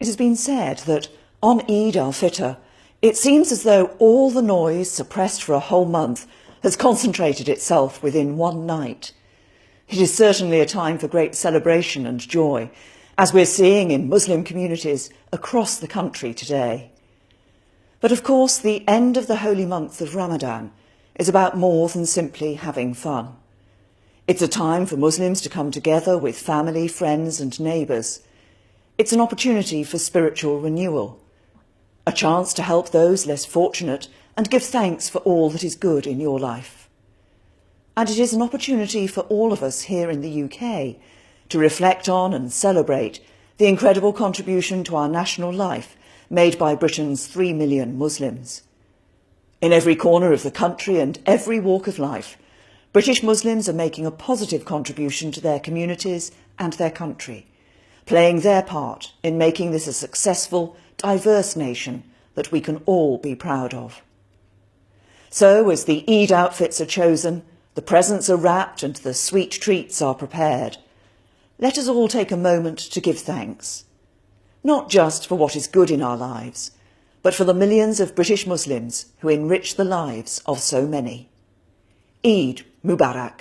It has been said that on Eid al-Fitr, it seems as though all the noise suppressed for a whole month has concentrated itself within one night. It is certainly a time for great celebration and joy, as we're seeing in Muslim communities across the country today. But of course, the end of the holy month of Ramadan is about more than simply having fun. It's a time for Muslims to come together with family, friends and neighbours. It's an opportunity for spiritual renewal, a chance to help those less fortunate and give thanks for all that is good in your life. And it is an opportunity for all of us here in the UK to reflect on and celebrate the incredible contribution to our national life made by Britain's 3 million Muslims. In every corner of the country and every walk of life, British Muslims are making a positive contribution to their communities and their country, playing their part in making this a successful, diverse nation that we can all be proud of. So, as the Eid outfits are chosen, the presents are wrapped and the sweet treats are prepared, let us all take a moment to give thanks, not just for what is good in our lives, but for the millions of British Muslims who enrich the lives of so many. Eid Mubarak.